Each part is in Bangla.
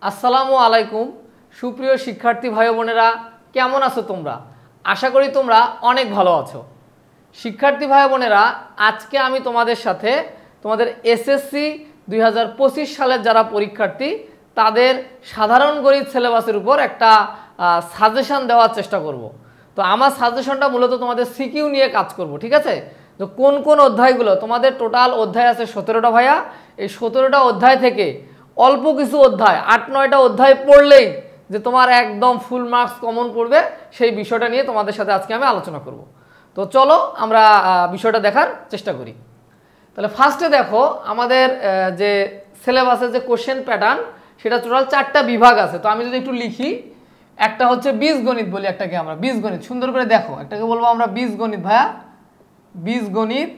আসসালামু আলাইকুম সুপ্রিয় শিক্ষার্থী ভাই বোনেরা, কেমন আছো তোমরা? আশা করি তোমরা অনেক ভালো আছো। শিক্ষার্থী ভাই বোনেরা, আজকে আমি তোমাদের সাথে তোমাদের এসএসসি 2025 সালের যারা পরীক্ষার্থী তাদের সাধারণ গণিত সিলেবাসের উপর একটা সাজেশন দেওয়ার চেষ্টা করব। তো আমার সাজেশনটা মূলত তোমাদের সিকিউ নিয়ে কাজ করব, ঠিক আছে? তো কোন কোন অধ্যায়গুলো তোমাদের, টোটাল অধ্যায় আছে 17টা ভাইয়া। এই 17টা অধ্যায় থেকে অল্প কিছু অধ্যায়, 8-9টা অধ্যায় পড়লেই যে তোমার একদম ফুল মার্কস কমন পড়বে, সেই বিষয়টা নিয়ে তোমাদের সাথে আজকে আমি আলোচনা করব। তো চলো আমরা বিষয়টা দেখার চেষ্টা করি। তাহলে ফার্স্টে দেখো, আমাদের যে সিলেবাসের যে কোশ্চেন প্যাটার্ন, সেটা টোটাল 4টা বিভাগ আছে। তো আমি যদি একটু লিখি, একটা হচ্ছে বীজগণিত বলি, একটাকে আমরা বীজগণিত, সুন্দর করে দেখো, একটাকে বলবো আমরা বীজগণিত ভাইয়া, বীজগণিত।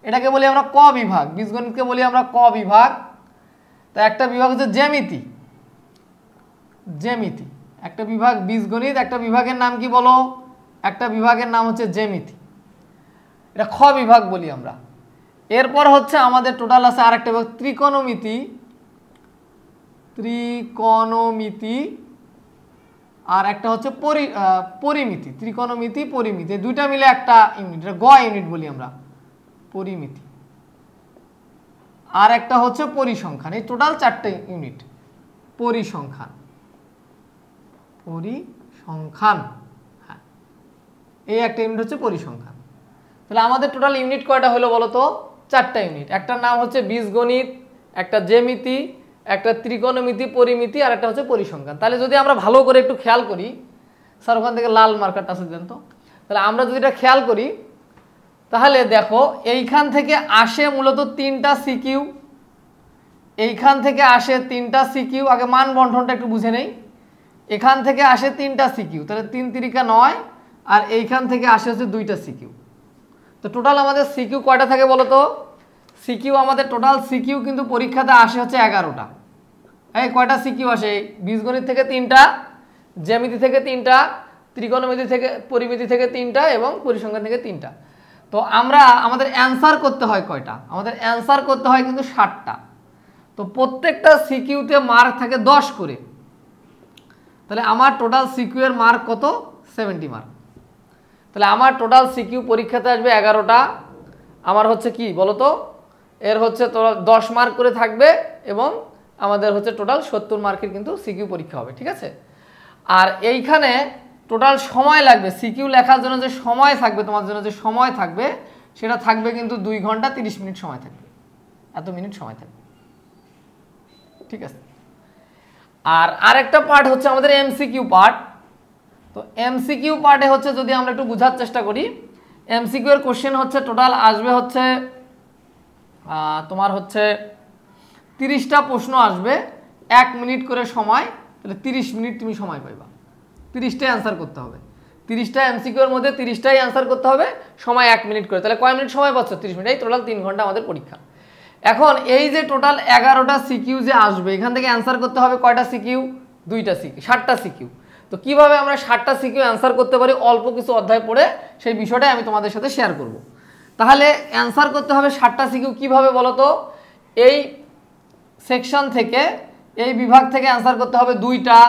এটাকে বলি আমরা ক বিভাগ, বীজগণিতকে বলি আমরা ক বিভাগ। তো একটা বিভাগ হচ্ছে জ্যামিতি, জ্যামিতি একটা বিভাগ বীজগণিত, একটা বিভাগের নাম কি বলো? একটা বিভাগের নাম হচ্ছে জ্যামিতি, এটা খ বিভাগ বলি আমরা। এরপর হচ্ছে আমাদের টোটাল আছে আরেকটা বিভাগ ত্রিকোণমিতি, ত্রিকোণমিতি, আর একটা হচ্ছে পরিমিতি, ত্রিকোণমিতি পরিমিতি, এই দুইটা মিলে একটা ইউনিট, এটা গ ইউনিট বলি আমরা, পরিমিতি। আর একটা হচ্ছে পরিসংখ্যান, এই টোটাল 4টে ইউনিট। পরিসংখ্যান, পরিসংখ্যান, হ্যাঁ, এই একটা ইউনিট হচ্ছে পরিসংখ্যান। তাহলে আমাদের টোটাল ইউনিট কয়টা হলো বলো তো? 4টা ইউনিট। একটার নাম হচ্ছে বীজগণিত, একটা জ্যামিতি, একটা ত্রিকোণমিতি পরিমিতি, আর একটা হচ্ছে পরিসংখ্যান। তাহলে যদি আমরা ভালো করে একটু খেয়াল করি, স্যার ওখান থেকে লাল মার্কারটা আছে দেন তো। তাহলে আমরা যদি এটা খেয়াল করি, তাহলে দেখো এইখান থেকে আসে মূলত 3টা সিকিউ, এইখান থেকে আসে 3টা সিকিউ। আগে মান বন্টনটা একটু বুঝে নেই। এখান থেকে আসে 3টা সিকিউ, তাহলে 3 3 9, আর এইখান থেকে আসে হচ্ছে 2টা সিকিউ। তো টোটাল আমাদের সিকিউ কয়টা থাকে বলো তো? সিকিউ আমাদের টোটাল সিকিউ কিন্তু পরীক্ষাতে আসে হচ্ছে 11টা। এই কয়টা সিকিউ আসে? বীজগণিত থেকে 3টা, জ্যামিতি থেকে 3টা, ত্রিকোণমিতি থেকে পরিমিতি থেকে 3টা, এবং পরিসংখ্যান থেকে 3টা। তো আমাদের অ্যান্সার করতে হয় কয়টা? আমাদের অ্যান্সার করতে হয় কিন্তু 60টা। তো প্রত্যেকটা সিকিউতে মার্ক থাকে 10 করে। তাহলে আমার টোটাল সিকিউ এর মার্ক কত? 70 মার্ক। তাহলে আমার টোটাল সিকিউ পরীক্ষাতে আসবে 11টা। আমার হচ্ছে কি বলতো, এর হচ্ছে 10 মার্ক করে থাকবে, এবং আমাদের হচ্ছে টোটাল 70 মার্কের কিন্তু সিকিউ পরীক্ষা হবে, ঠিক আছে? আর এইখানে টোটাল সময় লাগবে সিকিউ লেখার জন্য, যে সময় থাকবে তোমার জন্য, যে সময় থাকবে সেটা থাকবে কিন্তু 2 ঘন্টা 30 মিনিট সময় থাকবে, এত মিনিট সময় থাকবে, ঠিক আছে? আর আরেকটা পার্ট হচ্ছে আমাদের এমসিকিউ পার্ট। তো এমসিকিউ পার্টে হচ্ছে, যদি আমরা একটু বোঝার চেষ্টা করি, এমসিকিউ এর কোশ্চেন হচ্ছে টোটাল আসবে হচ্ছে তোমার হচ্ছে 30টা প্রশ্ন আসবে, 1 মিনিট করে সময়, তাহলে 30 মিনিট তুমি সময় পাইবা, 30টাই অ্যান্সার করতে হবে। 30টা এমসিকিউ এর মধ্যে 30টাই অ্যান্সার করতে হবে, সময় 1 মিনিট করে। তাহলে কয় মিনিট সময় পাচ্ছ? 30 মিনিট। এই টোটাল 3 ঘন্টা আমাদের পরীক্ষা। এখন এই যে টোটাল 11টা সিকিউ যে আসবে, এখান থেকে অ্যান্সার করতে হবে কয়টা সিকিউ? 2টা সিকিউ, 60টা সিকিউ। তো কিভাবে আমরা 60টা সিকিউ অ্যান্সার করতে পারি অল্প কিছু অধ্যায় পড়ে, সেই বিষয়টাই আমি তোমাদের সাথে শেয়ার করব। তাহলে অ্যান্সার করতে হবে 60টা সিকিউ কিভাবে বলো তো? এই সেকশন থেকে, এই বিভাগ থেকে অ্যান্সার করতে হবে 2টা,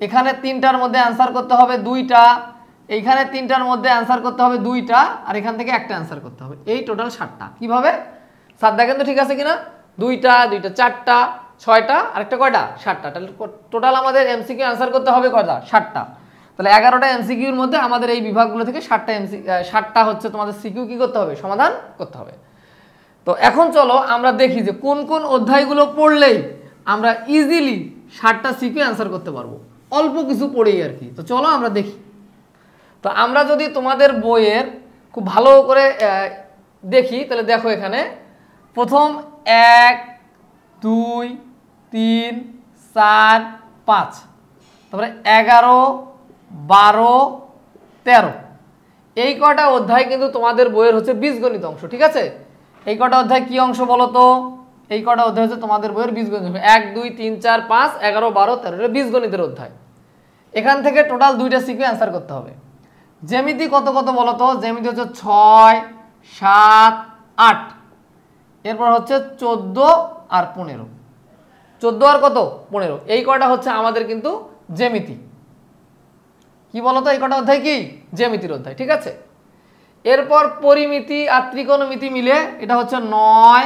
এখানে 3টার মধ্যে অ্যান্সার করতে হবে 2টা, এইখানে 3টার মধ্যে অ্যান্সার করতে হবে 2টা, আর এখান থেকে একটা অ্যান্সার করতে হবে। এই টোটাল 60টা। কিভাবে স্যার দেখেন তো, ঠিক আছে কিনা? 2টা 2টা 4টা 6টা, আরেকটা কয়টা? 60টা। তাহলে টোটাল আমাদের এমসিকিউ অ্যান্সার করতে হবে কয়টা? 60টা। তাহলে 11টা এমসিকিউর মধ্যে আমাদের এই বিভাগগুলো থেকে 60টা হচ্ছে তোমাদের সিকিউ কি করতে হবে? সমাধান করতে হবে। তো এখন চলো আমরা দেখি যে কোন কোন অধ্যায়গুলো পড়লেই আমরা ইজিলি 60টা সিকিউ অ্যান্সার করতে পারবো, অল্প কিছু পড়েই আর কি। তো চলো আমরা দেখি। তো আমরা যদি তোমাদের বইয়ের খুব ভালো করে দেখি, তাহলে দেখো এখানে প্রথম 1 2 3 4 5, তারপরে 11 12 13, এই কটা অধ্যায় কিন্তু তোমাদের বইয়ের হচ্ছে বীজগণিত অংশ, ঠিক আছে? এই কটা অধ্যায় কি অংশ বলো তো? এই কটা অধ্যায় হচ্ছে তোমাদের বইয়ের বীজগণিত। 1 2 3 4 5 11 12 13, এটা বীজগণিতের অধ্যায়। এখান থেকে টোটাল 2টা সিকিউ অ্যান্সার করতে হবে। জ্যামিতি কত কত বলো তো? জ্যামিতি হচ্ছে 6 7 8, এরপর হচ্ছে 14 আর 15। 14 আর কত 15, এই কয়টা হচ্ছে আমাদের কিন্তু জ্যামিতি। কি বলতো, এই কটা অধ্যায় কি জ্যামিতির অধ্যায়, ঠিক আছে। এরপর পরিমিতি আর ত্রিকোণমিতি মিলে এটা হচ্ছে 9,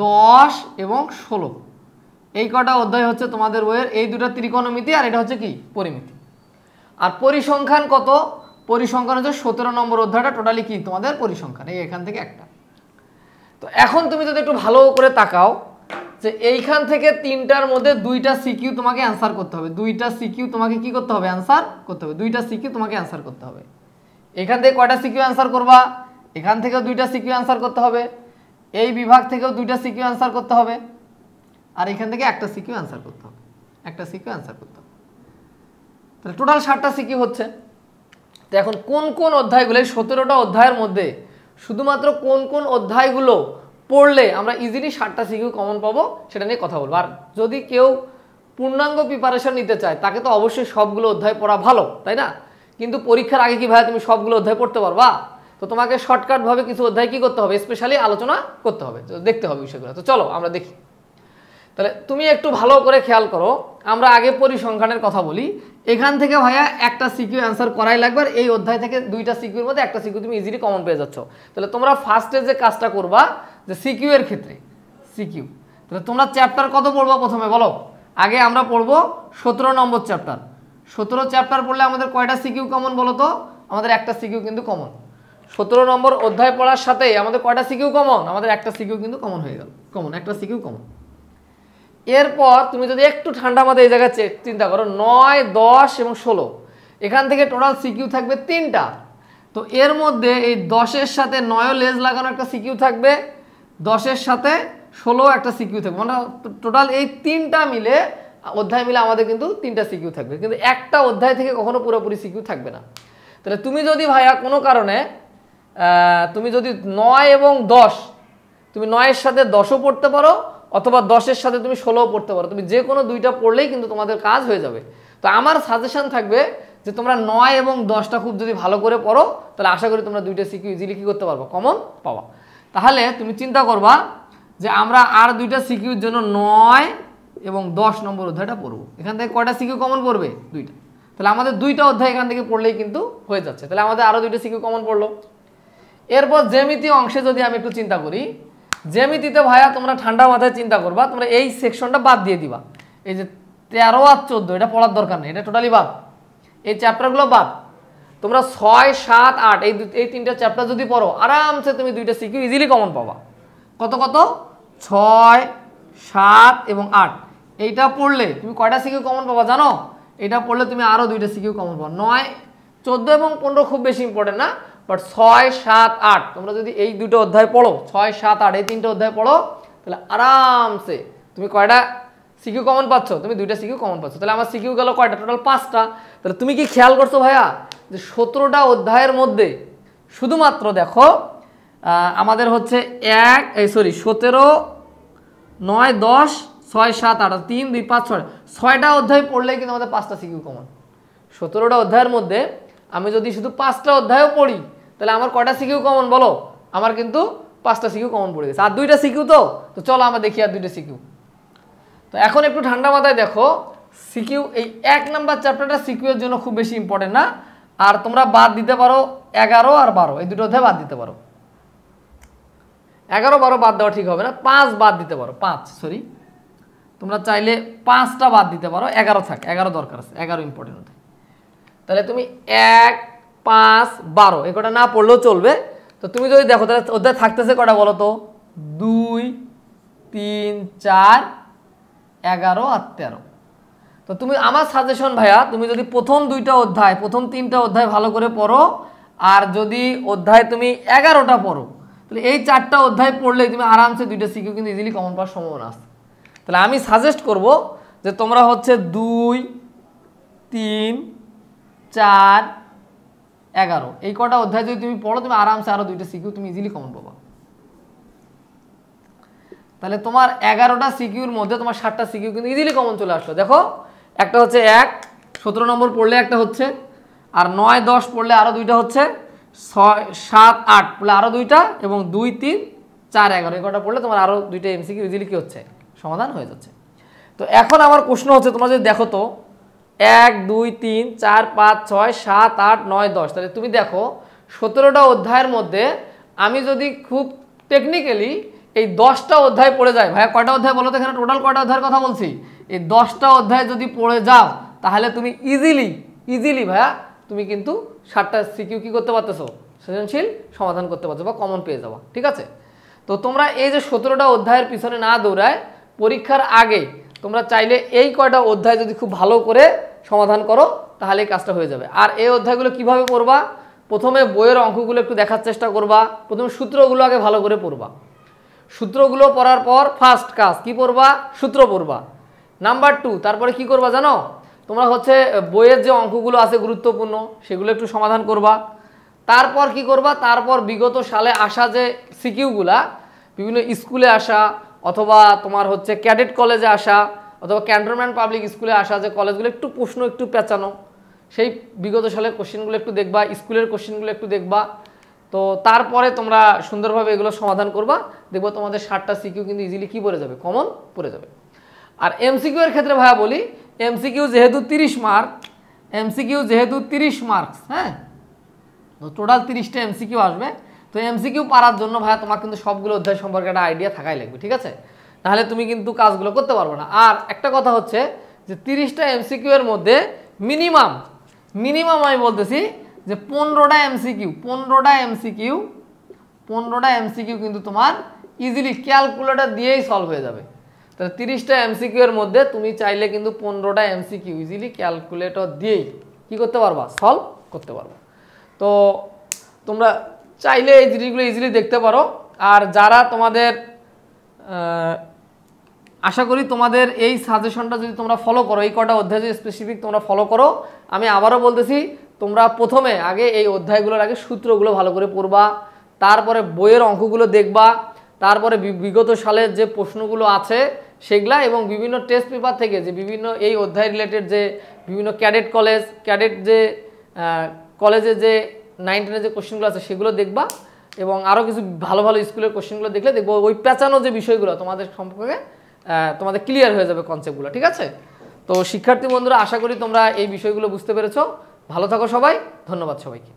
10 এবং 16, এই কটা অধ্যায় হচ্ছে তোমাদের বইয়ের। এই দুটো ত্রিকোণমিতি আর এটা হচ্ছে কি পরিমিতি। আর পরিসংখ্যান কত, পরিসংখ্যান হচ্ছে 17 নম্বর অধ্যায়টা টোটালি কি তোমাদের পরিসংখ্যান, এই এখান থেকে একটা। তো এখন তুমি যদি একটু ভালো করে তাকাও যে এইখান থেকে তিনটার মধ্যে দুইটা সিকিউ তোমাকে অ্যান্সার করতে হবে, দুইটা সিকিউ তোমাকে কি করতে হবে অ্যান্সার করতে হবে, দুইটা সিকিউ তোমাকে অ্যান্সার করতে হবে। এখান থেকে কয়টা সিকিউ অ্যান্সার করবা, এখান থেকেও দুইটা সিকিউ অ্যান্সার করতে হবে, এই বিভাগ থেকেও দুইটা সিকিউ অ্যান্সার করতে হবে, আর এখান থেকে একটা সিকিউ অ্যান্সার করতে হবে, একটা সিকিউ অ্যান্সার করতে হবে। তাহলে টোটাল 60টা সিকিউ হচ্ছে। তো এখন কোন কোন অধ্যায়গুলো, 17টা অধ্যায়ের মধ্যে শুধুমাত্র কোন কোন অধ্যায়গুলো পড়লে আমরা ইজিলি 60টা সিকিউ কমন পাবো সেটা নিয়ে কথা বলবো। আর যদি কেউ পূর্ণাঙ্গ প্রিপারেশন নিতে চায় তাকে তো অবশ্যই সবগুলো অধ্যায় পড়া ভালো, তাই না? কিন্তু পরীক্ষার আগে কি ভাই তুমি সবগুলো অধ্যায় পড়তে পারবা? তো তোমাকে শর্টকাটভাবে কিছু অধ্যায় কি করতে হবে, স্পেশালি আলোচনা করতে হবে, তো দেখতে হবে বিষয়গুলো। তো চলো আমরা দেখি। তাহলে তুমি একটু ভালো করে খেয়াল করো, আমরা আগে পরিসংখ্যানের কথা বলি। এখান থেকে ভাইয়া একটা সিকিউ অ্যান্সার করাই লাগবে, আর এই অধ্যায় থেকে দুইটা সিকিউর মধ্যে একটা সিকিউ তুমি ইজিলি কমন পেয়ে যাচ্ছ। তাহলে তোমরা ফার্স্টে যে কাজটা করবা যে সিকিউ এর ক্ষেত্রে সিকিউ, তাহলে তোমরা চ্যাপ্টার কত পড়বা প্রথমে বলো? আগে আমরা পড়বো 17 নম্বর চ্যাপ্টার। 17 চ্যাপ্টার পড়লে আমাদের কয়টা সিকিউ কমন বলো তো? আমাদের একটা সিকিউ কিন্তু কমন। 17 নম্বর অধ্যায় পড়ার সাথে আমাদের কয়টা সিকিউ কমন? আমাদের একটা সিকিউ কিন্তু কমন হয়ে গেল, কমন একটা সিকিউ কমন। এরপর তুমি যদি একটু ঠান্ডা মাথায় এই জায়গায় চিন্তা করো, 9, 10 এবং 16, এখান থেকে টোটাল সিকিউ থাকবে 3টা। তো এর মধ্যে এই 10-এর সাথে 9 লেজ লাগানো একটা সিকিউ থাকবে, 10-এর সাথে 16 একটা সিকিউ থাকবে, মানে টোটাল এই 3টা মিলে অধ্যায় মিলে আমাদের কিন্তু 3টা সিকিউ থাকবে। কিন্তু একটা অধ্যায় থেকে কখনো পুরোপুরি সিকিউ থাকবে না। তাহলে তুমি যদি ভাইয়া কোনো কারণে তুমি যদি 9 এবং 10, তুমি 9-এর সাথে 10ও পড়তে পারো, অথবা 10-এর সাথে তুমি 16ও পড়তে পারো, তুমি যে কোনো দুইটা পড়লেই কিন্তু তোমাদের কাজ হয়ে যাবে। তো আমার সাজেশন থাকবে যে তোমরা 9 এবং 10টা খুব যদি ভালো করে পড়ো তাহলে আশা করি তোমরা দুইটা সিকিউ ইজিলি কি করতে পারবো, কমন পাওয়া। তাহলে তুমি চিন্তা করবা যে আমরা আর দুইটা সিকিউর জন্য 9 এবং 10 নম্বর অধ্যায়টা পড়বো। এখান থেকে কয়টা সিকিউ কমন পড়বে? দুইটা। তাহলে আমাদের দুইটা অধ্যায় এখান থেকে পড়লেই কিন্তু হয়ে যাচ্ছে। তাহলে আমাদের আরও দুইটা সিকিউ কমন পড়লো। এরপর জ্যামিতি অংশে যদি আমি একটু চিন্তা করি, জ্যামিতিতে ভাইয়া তোমরা ঠান্ডা মাথায় চিন্তা করবা, তোমরা এই সেকশনটা বাদ দিয়ে দিবা। এই যে 13 আর 14 এটা পড়ার দরকার নেই, এটা টোটালি বাদ, এই চ্যাপ্টারগুলো বাদ। তোমরা 6, 7, 8 এই তিনটা চ্যাপ্টার যদি পড়ো আরামসে তুমি দুইটা সিকিউ ইজিলি কমন পাবা। কত কত? 6, 7 এবং 8, এইটা পড়লে তুমি কয়টা সিকিউ কমন পাবা জানো? এটা পড়লে তুমি আরও দুইটা সিকিউ কমন পাবা। 9, 14 এবং 15 খুব বেশি ইম্পর্টেন্ট না, বাট 6, 7, 8 তোমরা যদি এই দুটো অধ্যায় পড়ো, 6, 7, 8 এই তিনটা অধ্যায় পড়ো, তাহলে আরামসে তুমি কয়টা সিকিউ কমন পাচ্ছ? তুমি দুইটা সিকিউ কমন পাচ্ছ। তাহলে আমার সিকিউ গেল কয়টা? টোটাল 5টা। তাহলে তুমি কি খেয়াল করছো ভাইয়া যে 17টা অধ্যায়ের মধ্যে শুধুমাত্র দেখো আমাদের হচ্ছে 17, 9, 10, 6, 7, 8, 3, 2, 5, 6, 6টা অধ্যায় পড়লেই কিন্তু আমাদের 5টা সিকিউ কমন। 17টা অধ্যায়ের মধ্যে আমি যদি শুধু 5টা অধ্যায়ও পড়ি তাহলে আমার কয়টা সিকিউ কমন বলো? আমার কিন্তু 5টা সিকিউ কমন পড়ে গেছে। আর দুইটা সিকিউ তো চলো আমরা দেখি আর দুইটা সিকিউ। তো এখন একটু ঠান্ডা মাথায় দেখো, সিকিউ এই 1 নাম্বার চ্যাপ্টারটা সিকিউর জন্য খুব বেশি ইম্পর্টেন্ট না। আর তোমরা বাদ দিতে পারো 11 আর 12, এই দুটো অধ্যায় বাদ দিতে পারো। 11, 12 বাদ দেওয়া ঠিক হবে না, 5 বাদ দিতে পারো, 5 সরি, তোমরা চাইলে 5টা বাদ দিতে পারো, 11 থাক, 11 দরকার আছে, 11 ইম্পর্টেন্ট অধ্যায়। তাহলে তুমি 1, 5, 12 এই কটা না পড়লেও চলবে। তো তুমি যদি দেখো তাহলে অধ্যায় থাকতেছে কটা বলো তো? 2, 3, 4, 11 আর 13। তো তুমি আমার সাজেশন ভাইয়া, তুমি যদি প্রথম 2টা অধ্যায়, প্রথম 3টা অধ্যায় ভালো করে পড়ো, আর যদি অধ্যায় তুমি 11টা পড়ো, তাহলে এই 4টা অধ্যায় পড়লেই তুমি আরামসে দুইটা সিকিউ কিন্তু ইজিলি কমন পাওয়ার সম্ভাবনা আছে। তাহলে আমি সাজেস্ট করব যে তোমরা হচ্ছে 2, 3, 4, 11 এই কটা অধ্যায় যদি তুমি পড়ো তুমি আরামসে আরো দুইটা সিকিউ তুমি ইজিলি কমন পাবা। তাহলে তোমার 11টা সিকিউর মধ্যে তোমার 7টা সিকিউ কিন্তু ইজিলি কমন চলে আসলো। দেখো একটা হচ্ছে 1, 17 নম্বর পড়লে একটা হচ্ছে, আর 9, 10 পড়লে আরো দুইটা হচ্ছে, 6, 7, 8 পড়লে আরো দুইটা, এবং 2, 3, 4, 11 এই কটা পড়লে তোমার আরো দুইটা এমসিকিউ ইজিলি কি হচ্ছে, সমাধান হয়ে যাচ্ছে। তো এখন আমার প্রশ্ন হচ্ছে, তোমরা যদি দেখো তো 1 2 3 4 5 6 7 8 9 10, তাহলে তুমি দেখো 17টা অধ্যায়ের মধ্যে আমি যদি খুব টেকনিক্যালি এই 10টা অধ্যায় পড়ে যায়, ভাইয়া কয়টা অধ্যায় বলো তো, এখানে টোটাল কয়টা অধ্যায়ের কথা বলছি, এই 10টা অধ্যায় যদি পড়ে যাও তাহলে তুমি ইজিলি ভাইয়া তুমি কিন্তু 7টা সিকিউ কি করতে পারতেছো, সৃজনশীল সমাধান করতে পারছো বা কমন পেয়ে যাওয়া। ঠিক আছে, তো তোমরা এই যে 17টা অধ্যায়ের পিছনে না দৌড়ায় পরীক্ষার আগে তোমরা চাইলে এই কয়টা অধ্যায় যদি খুব ভালো করে সমাধান করো তাহলে এই কাজটা হয়ে যাবে। আর এই অধ্যায়গুলো কিভাবে পড়বা, প্রথমে বইয়ের অঙ্কগুলো একটু দেখার চেষ্টা করবা, প্রথমে সূত্রগুলো আগে ভালো করে পড়বা, সূত্রগুলো পড়ার পর ফার্স্ট কাজ কি পড়বা, সূত্র পড়বা। নাম্বার 2, তারপরে কি করবা জানো, তোমরা হচ্ছে বইয়ের যে অঙ্কগুলো আছে গুরুত্বপূর্ণ সেগুলো একটু সমাধান করবা। তারপর কি করবা, তারপর বিগত সালে আসা যে সিকিউগুলা, বিভিন্ন স্কুলে আসা অথবা তোমার হচ্ছে ক্যাডেট কলেজে আসা অথবা ক্যান্টনমেন্ট পাবলিক স্কুলে আসা যে কলেজগুলো একটু প্রশ্ন একটু পেঁচানো, সেই বিগত সালের কোশ্চেনগুলো একটু দেখবা, স্কুলের কোশ্চেনগুলো একটু দেখবা। তো তারপরে তোমরা সুন্দরভাবে এগুলো সমাধান করবা, দেখবো তোমাদের 7টা সিকিউ কিন্তু ইজিলি কি পড়ে যাবে, কমন পড়ে যাবে। আর এমসিকিউ এর ক্ষেত্রে ভাইয়া বলি, এমসিকিউ যেহেতু 30 মার্ক, এমসিকিউ যেহেতু 30 মার্কস, হ্যাঁ, তো টোটাল 30টা এমসিকিউ আসবে। তো এমসিকিউ পারার জন্য ভাইয়া তোমার কিন্তু সবগুলো অধ্যায় সম্পর্কে একটা আইডিয়া থাকাই লাগবে। ঠিক আছে, তাহলে তুমি কিন্তু কাজগুলো করতে পারবে না। আর একটা কথা হচ্ছে যে 30টা এমসিকিউ এর মধ্যে মিনিমাম আমি বলতেছি যে 15টা এমসিকিউ কিন্তু তোমার ইজিলি ক্যালকুলেটর দিয়েই সলভ হয়ে যাবে। তাহলে 30টা এমসিকিউ এর মধ্যে তুমি চাইলে কিন্তু 15টা এমসিকিউ ইজিলি ক্যালকুলেটর দিয়েই কি করতে পারবা, সলভ করতে পারবা। তো তোমরা চাইলে এই জিনিসগুলো ইজিলি দেখতে পারো। আর যারা তোমাদের আশা করি তোমাদের এই সাজেশনটা যদি তোমরা ফলো করো, এই কটা অধ্যায় যদি স্পেসিফিক তোমরা ফলো করো, আমি আবারও বলতেছি তোমরা প্রথমে আগে এই অধ্যায়গুলোর আগে সূত্রগুলো ভালো করে পড়বা, তারপরে বইয়ের অঙ্কগুলো দেখবা, তারপরে বিগত সালের যে প্রশ্নগুলো আছে সেগুলা এবং বিভিন্ন টেস্ট পেপার থেকে যে বিভিন্ন এই অধ্যায় রিলেটেড যে বিভিন্ন ক্যাডেট যে কলেজে যে 9 10 যে কোশ্চেনগুলো আছে সেগুলো দেখবা এবং আরও কিছু ভালো স্কুলের কোশ্চেনগুলো দেখলে দেখবো ওই পেঁচানো যে বিষয়গুলো তোমাদের সম্পর্কে তোমাদের ক্লিয়ার হয়ে যাবে কনসেপ্টগুলো। ঠিক আছে, তো শিক্ষার্থী বন্ধুরা আশা করি তোমরা এই বিষয়গুলো বুঝতে পেরেছো। ভালো থাকো সবাই, ধন্যবাদ সবাইকে।